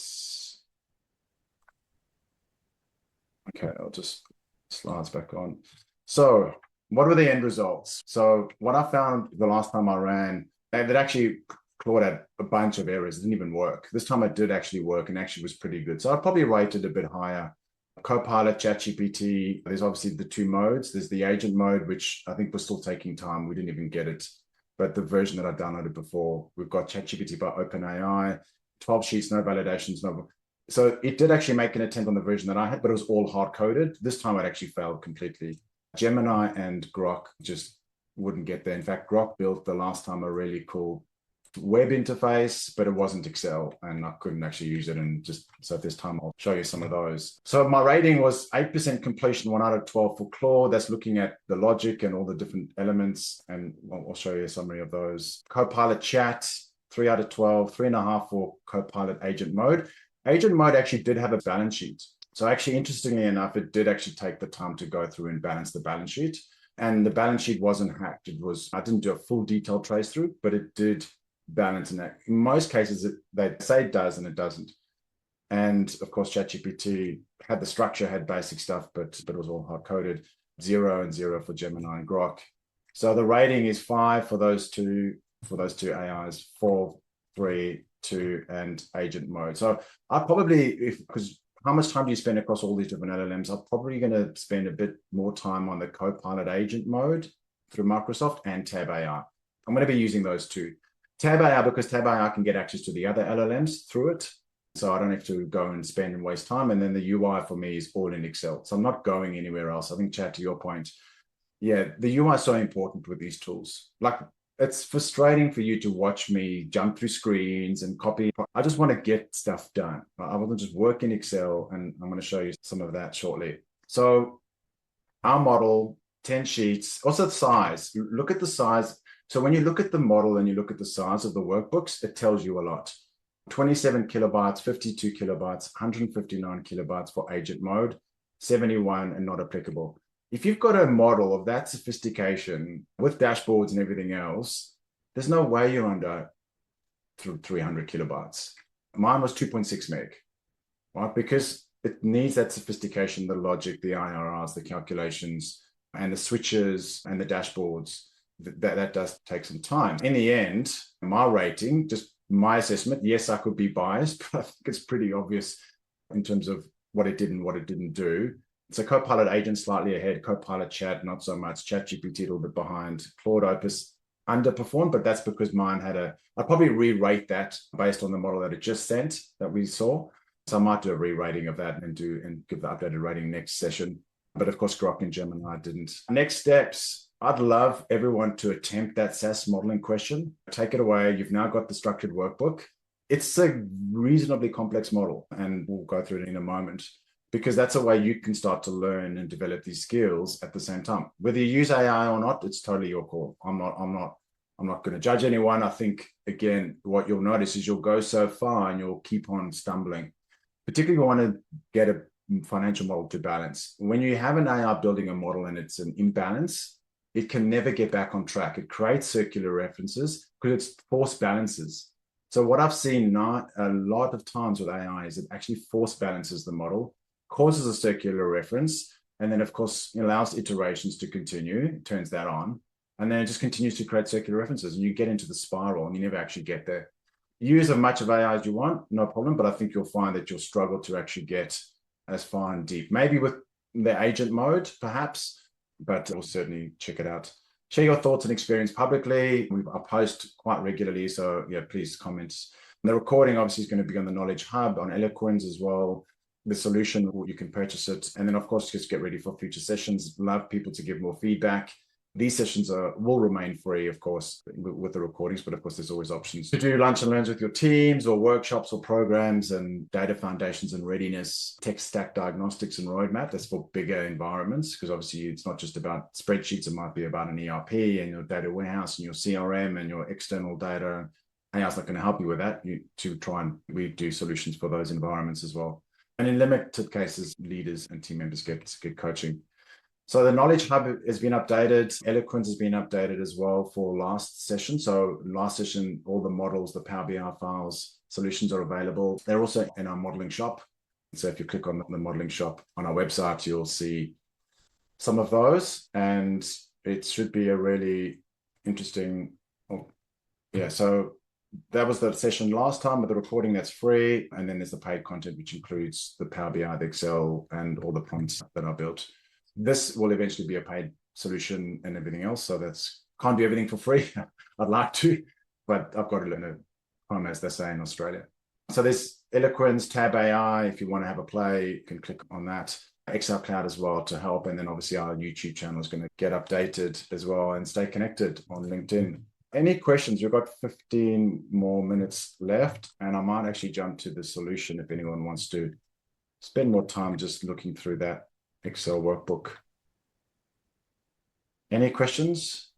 B: just slides back on. So what were the end results? So what I found the last time I ran, that actually Claude had a bunch of errors. It didn't even work. This time it did actually work and actually was pretty good. So I probably rated a bit higher. Copilot, ChatGPT, there's obviously the two modes. There's the agent mode, which I think was still taking time. We didn't even get it. But the version that I downloaded before, we've got ChatGPT by OpenAI, 12 sheets, no validations, no. So it did actually make an attempt on the version that I had, but it was all hard-coded. This time it actually failed completely. Gemini and Grok just wouldn't get there. In fact, Grok built the last time a really cool web interface, but it wasn't Excel, and I couldn't actually use it. And so this time I'll show you some of those. So my rating was 8% completion, 1 out of 12 for Claude. That's looking at the logic and all the different elements, and I'll show you a summary of those. Copilot chat, 3 out of 12, 3.5 for Copilot agent mode. Agent mode actually did have a balance sheet. So actually, interestingly enough, it did actually take the time to go through and balance the balance sheet. And the balance sheet wasn't hacked. I didn't do a full detailed trace through, but it did balance in that. In most cases, they say it does and it doesn't. And of course, ChatGPT had the structure, had basic stuff, but it was all hard coded. 0 and 0 for Gemini and Grok. So the rating is 5 for those two AIs, 4, 3, 2, and agent mode. So I probably, because how much time do you spend across all these different LLMs? I'm probably going to spend a bit more time on the Copilot agent mode through Microsoft and Tab AI. I'm going to be using those two. Tab AI, because Tab AI can get access to the other LLMs through it. So I don't have to go and spend and waste time. And then the UI for me is all in Excel. So I'm not going anywhere else. I think, Chad, to your point, yeah, the UI is so important with these tools. Like, it's frustrating for you to watch me jump through screens and copy. I just want to get stuff done. I want to just work in Excel, and I'm going to show you some of that shortly. So our model, 10 sheets, also the size. Look at the size. So when you look at the model and you look at the size of the workbooks, it tells you a lot. 27 kilobytes, 52 kilobytes, 159 kilobytes for agent mode, 71 and not applicable. If you've got a model of that sophistication with dashboards and everything else, there's no way you're under 300 kilobytes. Mine was 2.6 meg, right? Because it needs that sophistication, the logic, the IRRs, the calculations, and the switches and the dashboards. That does take some time. In the end, my rating, just my assessment, yes, I could be biased, but I think it's pretty obvious in terms of what it did and what it didn't do. So Copilot agent slightly ahead, Copilot chat not so much, ChatGPT a little bit behind, Claude Opus underperformed, but that's because mine had I'd probably re-rate that based on the model that it just sent that we saw. So I might do a re-rating of that and give the updated rating next session. But of course, Grok and Gemini didn't. Next steps, I'd love everyone to attempt that SaaS modeling question. Take it away. You've now got the structured workbook. It's a reasonably complex model, and we'll go through it in a moment, because that's a way you can start to learn and develop these skills at the same time. Whether you use AI or not, it's totally your call. I'm not going to judge anyone. I think, again, what you'll notice is you'll go so far and you'll keep on stumbling, particularly if you want to get a financial model to balance. When you have an AI building a model and it's an imbalance, it can never get back on track. It creates circular references because it's force balances. So what I've seen not a lot of times with AI is it actually force balances the model, causes a circular reference, and then, of course, it allows iterations to continue, turns that on, and then it just continues to create circular references, and you get into the spiral, and you never actually get there. Use as much of AI as you want, no problem, but I think you'll find that you'll struggle to actually get as far and deep. Maybe with the agent mode, perhaps, but we'll certainly check it out. Share your thoughts and experience publicly. I post quite regularly, so yeah, please comment. The recording obviously is going to be on the Knowledge Hub, on Eloquence as well. The solution, you can purchase it. And then, of course, just get ready for future sessions. Love people to give more feedback. These sessions will remain free, of course, with the recordings, but of course, there's always options to do lunch and learns with your teams, or workshops or programs, and data foundations and readiness, tech stack diagnostics and roadmap. That's for bigger environments, because obviously it's not just about spreadsheets. It might be about an ERP and your data warehouse and your CRM and your external data. AI's not going to help you with that. We do solutions for those environments as well. And in limited cases, leaders and team members get coaching. So the Knowledge Hub has been updated. Eloquence has been updated as well for last session. So last session, all the models, the Power BI files, solutions are available. They're also in our modeling shop. So if you click on the modeling shop on our website, you'll see some of those. And it should be a really interesting, so that was the session last time with the recording. That's free. And then there's the paid content, which includes the Power BI, the Excel, and all the prompts that are built. This will eventually be a paid solution and everything else. So can't do everything for free. I'd like to, but I've got to learn it, as they say in Australia. So there's Eloquence, Tab AI. If you want to have a play, you can click on that. Excel Cloud as well to help. And then obviously our YouTube channel is going to get updated as well, and stay connected on LinkedIn. Any questions? We've got 15 more minutes left, and I might actually jump to the solution if anyone wants to spend more time just looking through that Excel workbook. Any questions?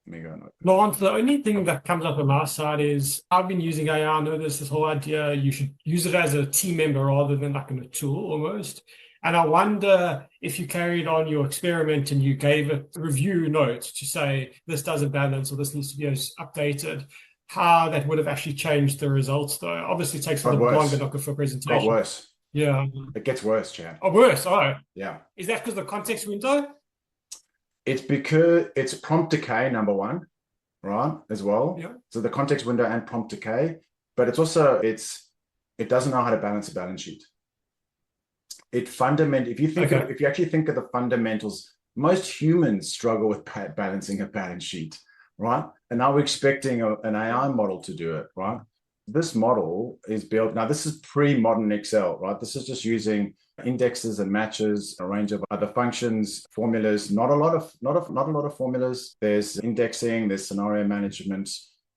B: Let me go.
D: Lance, the only thing that comes up on my side is I've been using AI. I know there's this whole idea you should use it as a team member rather than like in a tool almost. And I wonder if you carried on your experiment and you gave it a review note to say this doesn't balance or this needs to be updated, how that would have actually changed the results, though. Obviously, it takes a little longer, not good for a presentation.
B: Got worse.
D: Yeah.
B: It gets worse, Chad.
D: Oh, worse. Oh.
B: Yeah.
D: Is that because of the context window?
B: It's because it's prompt decay, number one, right, as well.
D: Yeah.
B: So the context window and prompt decay, but it's also, it doesn't know how to balance a balance sheet. If you actually think of the fundamentals, most humans struggle with balancing a balance sheet, right? And now we're expecting an AI model to do it, right? This model is built, now this is pre-modern Excel, right? This is just using indexes and matches, a range of other functions, formulas, not a lot of formulas. There's indexing, there's scenario management.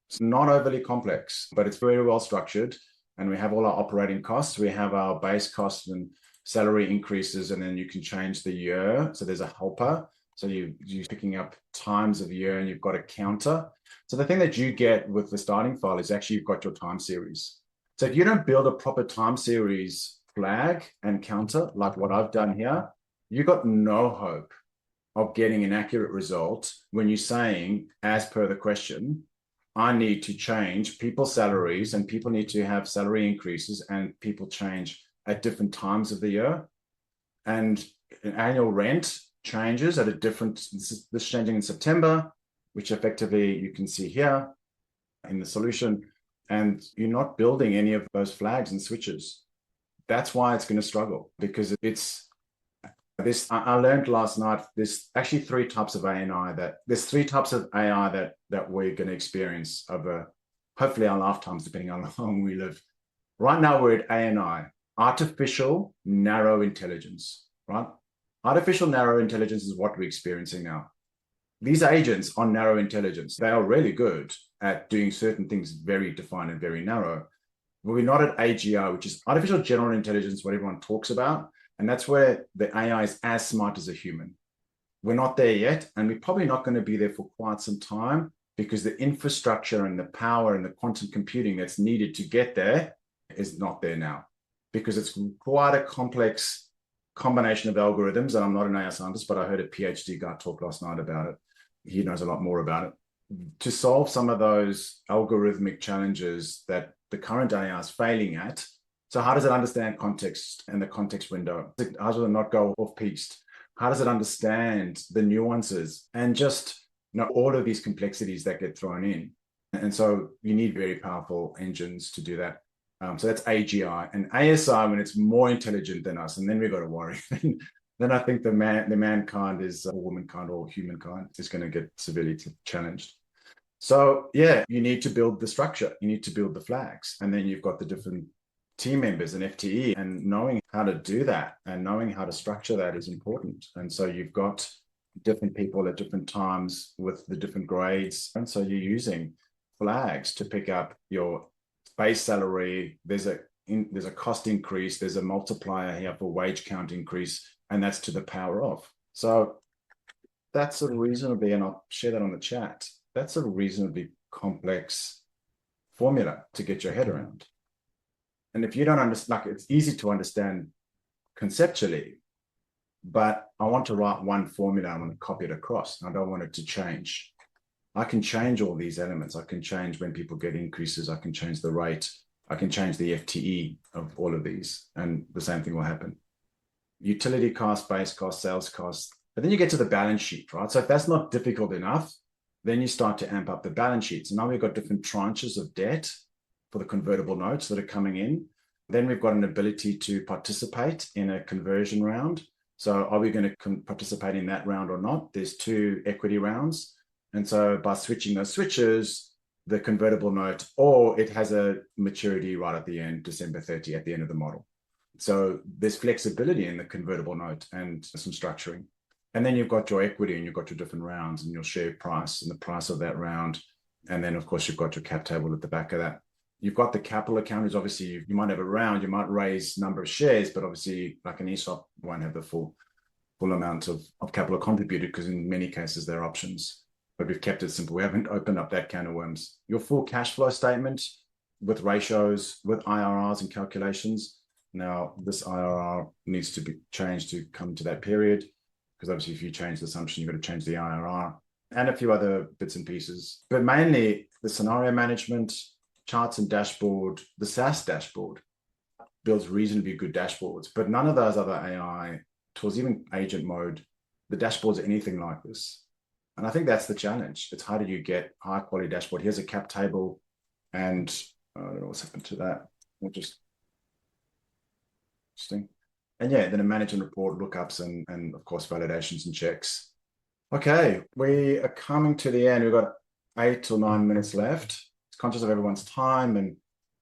B: It's not overly complex, but it's very well structured. And we have all our operating costs. We have our base costs and salary increases, and then you can change the year. So there's a helper. So you're picking up times of year and you've got a counter. So the thing that you get with the starting file is actually you've got your time series. So if you don't build a proper time series flag and counter, like what I've done here, you've got no hope of getting an accurate result when you're saying, as per the question, I need to change people's salaries and people need to have salary increases and people change at different times of the year. And an annual rent changes at a different, this changing in September, which effectively you can see here in the solution. And you're not building any of those flags and switches. That's why it's going to struggle, because it's this. I learned last night, there's actually three types of AI that we're going to experience over hopefully our lifetimes, depending on how long we live. Right now we're at ANI, artificial narrow intelligence, right? Artificial narrow intelligence is what we're experiencing now. These agents are narrow intelligence. They are really good at doing certain things very defined and very narrow. But we're not at AGI, which is artificial general intelligence, what everyone talks about. And that's where the AI is as smart as a human. We're not there yet, and we're probably not going to be there for quite some time, because the infrastructure and the power and the quantum computing that's needed to get there is not there now, because it's quite a complex combination of algorithms. And I'm not an AI scientist, but I heard a PhD guy talk last night about it. He knows a lot more about it. To solve some of those algorithmic challenges that the current AI is failing at. So how does it understand context and the context window? How does it not go off-piste? How does it understand the nuances and just all of these complexities that get thrown in? And so you need very powerful engines to do that. So that's AGI. And ASI, when it's more intelligent than us, and then we've got to worry. Then I think the mankind is, or womankind or humankind is going to get severely challenged. So yeah, you need to build the structure. You need to build the flags. And then you've got the different team members and FTE, and knowing how to do that and knowing how to structure that is important. And so you've got different people at different times with the different grades. And so you're using flags to pick up your base salary. There's a cost increase. There's a multiplier here for wage count increase, and that's to the power of. So that's a reasonably, and I'll share that on the chat, that's a reasonably complex formula to get your head around. And if you don't understand, like, it's easy to understand conceptually, but I want to write one formula, I want to copy it across, and I don't want it to change. I can change all these elements. I can change when people get increases. I can change the rate. I can change the FTE of all of these, and the same thing will happen. Utility cost, base cost, sales cost. But then you get to the balance sheet, right? So if that's not difficult enough, then you start to amp up the balance sheet. So now we've got different tranches of debt for the convertible notes that are coming in. Then we've got an ability to participate in a conversion round. So are we going to participate in that round or not? There's 2 equity rounds. And so by switching those switches, the convertible note, or it has a maturity right at the end, December 30, at the end of the model. So there's flexibility in the convertible note and some structuring. And then you've got your equity and you've got your different rounds and your share price and the price of that round. And then, of course, you've got your cap table at the back of that. You've got the capital account, which obviously you might have a round, you might raise number of shares, but obviously like an ESOP won't have the full amount of capital contributed, because in many cases they're options. But we've kept it simple. We haven't opened up that can of worms. Your full cash flow statement with ratios, with IRRs and calculations, Now, this IRR needs to be changed to come to that period, because obviously if you change the assumption, you've got to change the IRR and a few other bits and pieces. But mainly the scenario management, charts and dashboard, the SaaS dashboard builds reasonably good dashboards, but none of those other AI tools, even agent mode, the dashboards are anything like this. And I think that's the challenge. It's how do you get high quality dashboard? Here's a cap table, and I don't know what's happened to that. We'll just interesting. And yeah, then a management report, lookups, and of course validations and checks. Okay, we are coming to the end. We've got 8 or 9 minutes left. It's conscious of everyone's time, and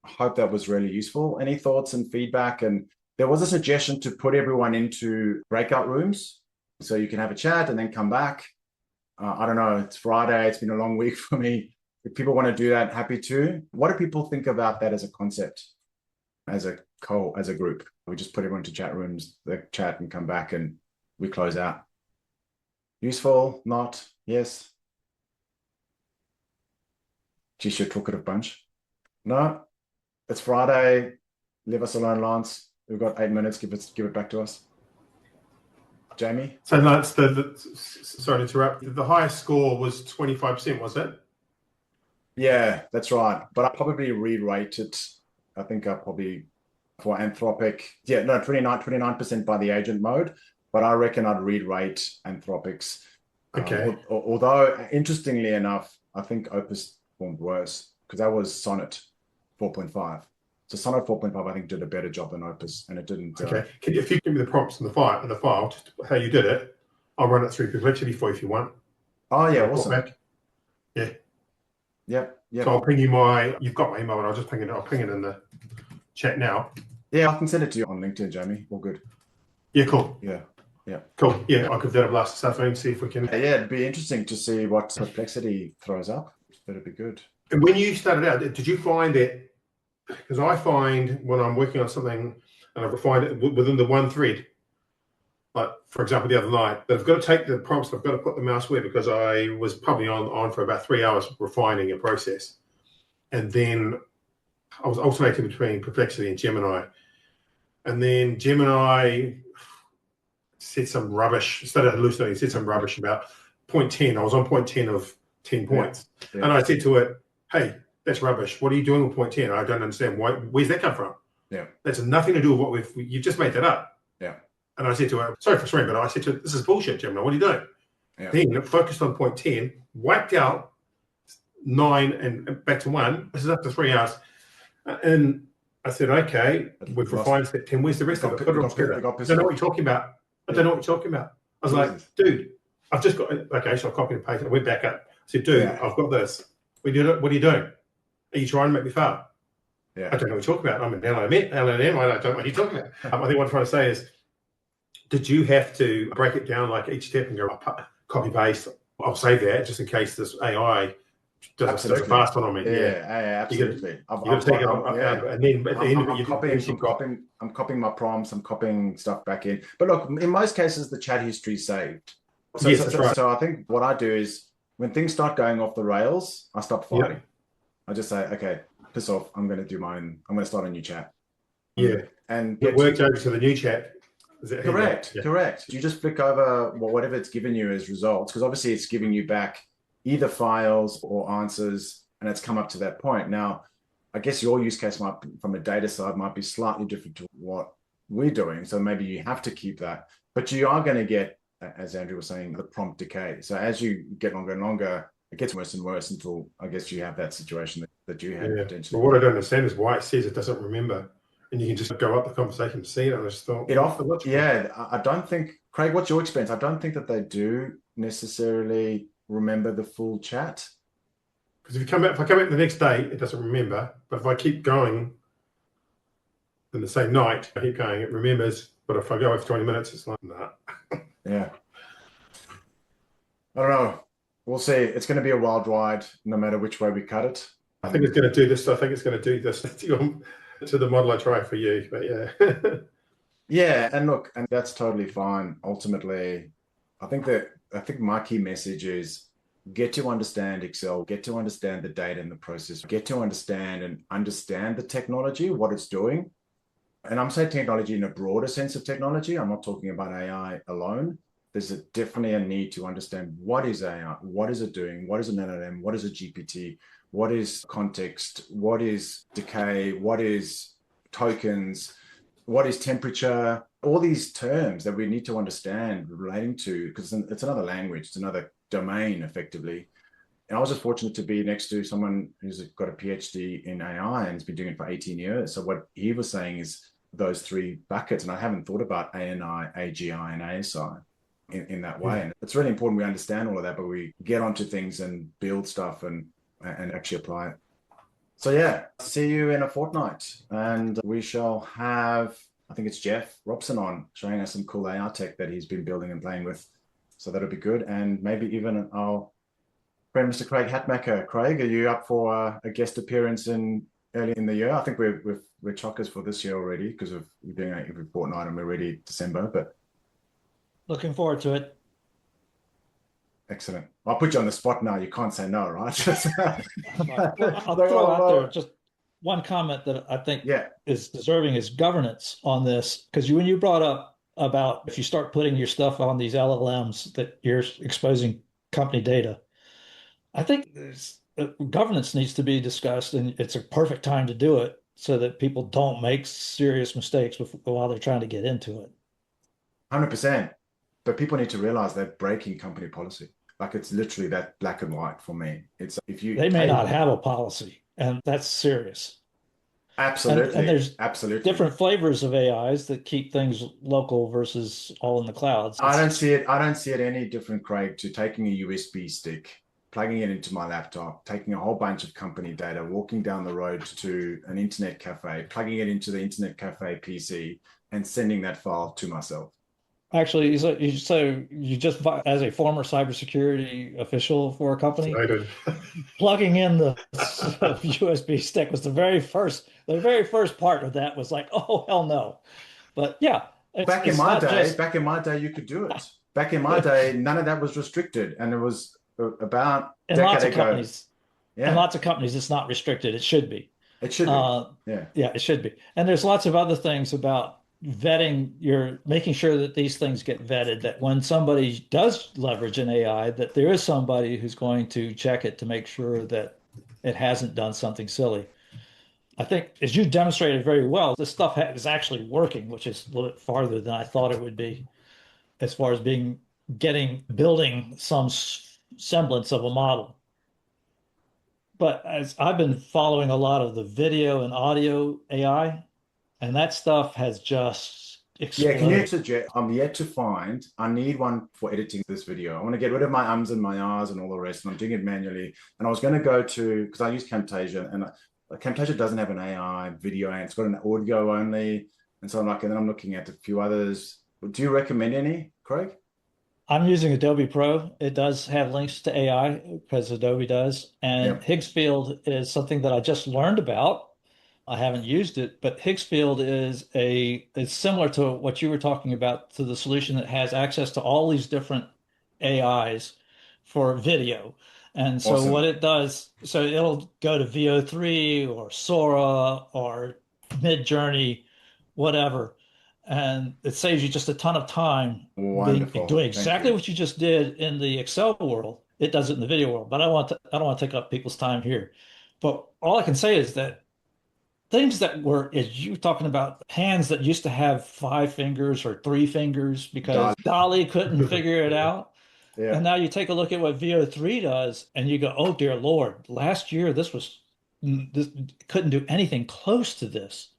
B: I hope that was really useful. Any thoughts and feedback? And there was a suggestion to put everyone into breakout rooms so you can have a chat and then come back. I don't know, it's Friday, it's been a long week for me. If people want to do that, happy to. What do people think about that as a concept, as a group? We just put everyone into chat rooms, they chat and come back and we close out. Useful, not, yes? Geez, you're a talkative bunch. No, it's Friday. Leave us alone, Lance. We've got 8 minutes. Give it back to us. Jamie?
E: So Lance, sorry to interrupt. The highest score was 25%, was it?
B: Yeah, that's right. But I probably re-rate it. I think I probably, for Anthropic, 29% by the agent mode. But I reckon I'd re-rate Anthropic's.
E: Okay.
B: Although, interestingly enough, I think Opus performed worse because that was Sonnet 4.5. So Sonnet 4.5, I think, did a better job than Opus, and it didn't.
E: Okay. If you give me the prompts in the file, just how you did it, I'll run it through Perplexity for you if you want.
B: Oh yeah, awesome.
E: Back. Yeah.
B: Yep.
E: So I'll ping you you've got my email, and I'll just ping it. I'll ping it in the chat now.
B: Yeah, I can send it to you on LinkedIn, Jamie. All good.
E: Yeah, cool.
B: Yeah.
E: Cool. Yeah, I'll give that a blast this afternoon, see if we can.
B: Yeah, it'd be interesting to see what Perplexity throws up. That'd be good.
E: And when you started out, did you find that? Because I find when I'm working on something and I find it within the one thread, like for example, the other night, that I've got to take the prompts, I've got to put them elsewhere because I was probably on for about 3 hours refining a process. And then I was alternating between Perplexity and Gemini. And then Gemini said some rubbish, started hallucinating, said some rubbish about point 10. I was on point 10 of 10 points. Yeah. And I said to it, hey, that's rubbish. What are you doing with point 10? I don't understand. Where's that come from?
B: Yeah.
E: That's nothing to do with what you've just made that up.
B: Yeah.
E: And I said to her, sorry for swearing, but I said to her, this is bullshit, Gemini. What are you doing? Yeah. Then it focused on point 10, wiped out 9 and back to 1. This is after 3 hours. And I said, okay, we've refined step 10. Where's the rest of it? Put it all together. I don't know what you're talking about. I don't know what you're talking about. I was like, dude, I've just got, okay, so I copied and pasted. I went back up. I said, dude, I've got this. What are you doing? Are you trying to make me fail?
B: Yeah.
E: I don't know what you're talking about. I'm an LLM. I don't know what you're talking about. I think what I'm trying to say is, did you have to break it down like each step and go copy paste? I'll save that just in case this AI does a fast one on me.
B: Yeah, absolutely.
E: I'm
B: copying my prompts. I'm copying stuff back in. But look, in most cases, the chat history is saved.
E: Yes, that's right.
B: So I think what I do is when things start going off the rails, I stop fighting.
E: Yep.
B: I just say, okay, piss off. I'm going to do mine. I'm going to start a new chat.
E: Yeah.
B: And
E: it worked over to the new chat.
B: Correct. You just flick over whatever it's given you as results, because obviously it's giving you back either files or answers, and it's come up to that point. Now, I guess your use case might, from a data side, might be slightly different to what we're doing. So maybe you have to keep that, but you are going to get, as Andrew was saying, the prompt decay. So as you get longer and longer, it gets worse and worse until I guess you have that situation that you had potentially.
E: But what I don't understand is why it says it doesn't remember, and you can just go up the conversation and see it. And I just thought
B: I don't think, Craig, what's your experience? I don't think that they do necessarily remember the full chat.
E: Because if I come back the next day, it doesn't remember. But if I keep going in the same night, I keep going, it remembers. But if I go over 20 minutes, it's like, nah.
B: Yeah. I don't know. We'll see. It's going to be a wild ride, no matter which way we cut it.
E: I think it's going to do this. I think it's going to do this to the model I try for you. But yeah.
B: Yeah, and look, and that's totally fine. Ultimately, I think my key message is get to understand Excel, get to understand the data and the process, get to understand the technology, what it's doing. And I'm saying technology in a broader sense of technology. I'm not talking about AI alone. There's definitely a need to understand what is AI, what is it doing, what is an LLM, what is a GPT, what is context, what is decay, what is tokens, what is temperature, all these terms that we need to understand relating to, because it's another language, it's another domain effectively. And I was just fortunate to be next to someone who's got a PhD in AI and has been doing it for 18 years. So what he was saying is those three buckets, and I haven't thought about ANI, AGI, and ASI in that way. And it's really important we understand all of that, but we get onto things and build stuff and actually apply it. So yeah, see you in a fortnight. And we shall have, I think it's Jeff Robson on, showing us some cool AI tech that he's been building and playing with. So that'll be good. And maybe even our friend, Mr. Craig Hatmaker. Craig, are you up for a guest appearance early in the year? I think we're chockers for this year already because of doing it every fortnight and we're ready December, but
C: Looking forward to it.
B: excellent. I'll put you on the spot now. You can't say no, right?
C: Well, I'll throw out there just one comment that I think is deserving is governance on this. Because when you brought up about if you start putting your stuff on these LLMs that you're exposing company data, I think governance needs to be discussed, and it's a perfect time to do it so that people don't make serious mistakes while they're trying to get into it.
B: 100%. But people need to realize they're breaking company policy. Like it's literally that black and white for me. It's if you
C: they may not have a policy, and that's serious.
B: Absolutely.
C: And there's
B: absolutely
C: different flavors of AIs that keep things local versus all in the clouds.
B: I don't see it any different, Craig, to taking a USB stick, plugging it into my laptop, taking a whole bunch of company data, walking down the road to an internet cafe, plugging it into the internet cafe PC, and sending that file to myself.
C: Actually, so you just, as a former cybersecurity official for a company, plugging in the USB stick was the very first part of that was like, oh, hell no. But yeah.
B: Back in my day, you could do it. Back in my day, none of that was restricted. And it was about a decade ago.
C: In lots of companies, it's not restricted. It should be.
B: It should be.
C: Yeah, it should be. And there's lots of other things about vetting, you're making sure that these things get vetted, that when somebody does leverage an AI, that there is somebody who's going to check it to make sure that it hasn't done something silly. I think, as you demonstrated very well, this stuff is actually working, which is a little bit farther than I thought it would be, as far as building some semblance of a model. But as I've been following a lot of the video and audio AI, and that stuff has just exploded.
B: Yeah, can you suggest? I'm yet to find. I need one for editing this video. I want to get rid of my ums and my ahs and all the rest, and I'm doing it manually. And I was going to go to, because I use Camtasia, and Camtasia doesn't have an AI video, and it's got an audio only. And so and then I'm looking at a few others. Do you recommend any, Craig?
C: I'm using Adobe Pro. It does have links to AI because Adobe does. And Higgsfield is something that I just learned about. I haven't used it, but Higgsfield is similar to what you were talking about, to the solution that has access to all these different AIs for video. And so what it does, so it'll go to VO3 or Sora or Midjourney, whatever. And it saves you just a ton of time doing exactly what you just did in the Excel world. It does it in the video world, but I don't want to take up people's time here. But all I can say is that things that were, as you were talking about, hands that used to have 5 fingers or 3 fingers because Dolly couldn't figure it out. Yeah. And now you take a look at what VO3 does and you go, oh, dear Lord, last year this couldn't do anything close to this.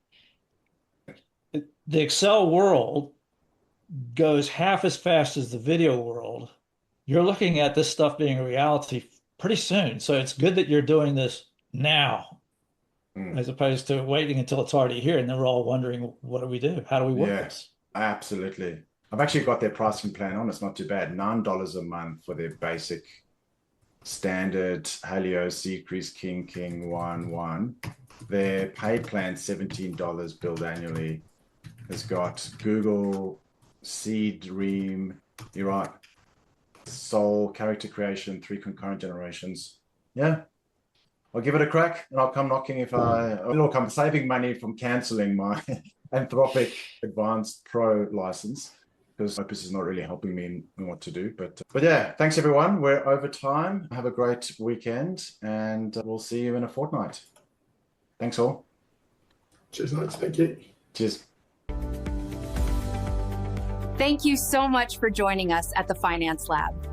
C: The Excel world goes half as fast as the video world. You're looking at this stuff being a reality pretty soon. So it's good that you're doing this now, as opposed to waiting until it's already here. And then we're all wondering, what do we do? How do we work this?
B: Absolutely. I've actually got their pricing plan on. It's not too bad. $9 a month for their basic standard Helio Seacrease King 1. Their pay plan, $17 billed annually. It's got Google, Seed, Dream, you're right, Soul, character creation, 3 concurrent generations. Yeah. I'll give it a crack and I'll come knocking I'm saving money from canceling my Anthropic Advanced Pro license, because Opus is not really helping me in what to do. But yeah, thanks everyone. We're over time. Have a great weekend, and we'll see you in a fortnight. Thanks all.
E: Cheers, Lance. Thank you.
B: Cheers.
F: Thank you so much for joining us at the Finance Lab.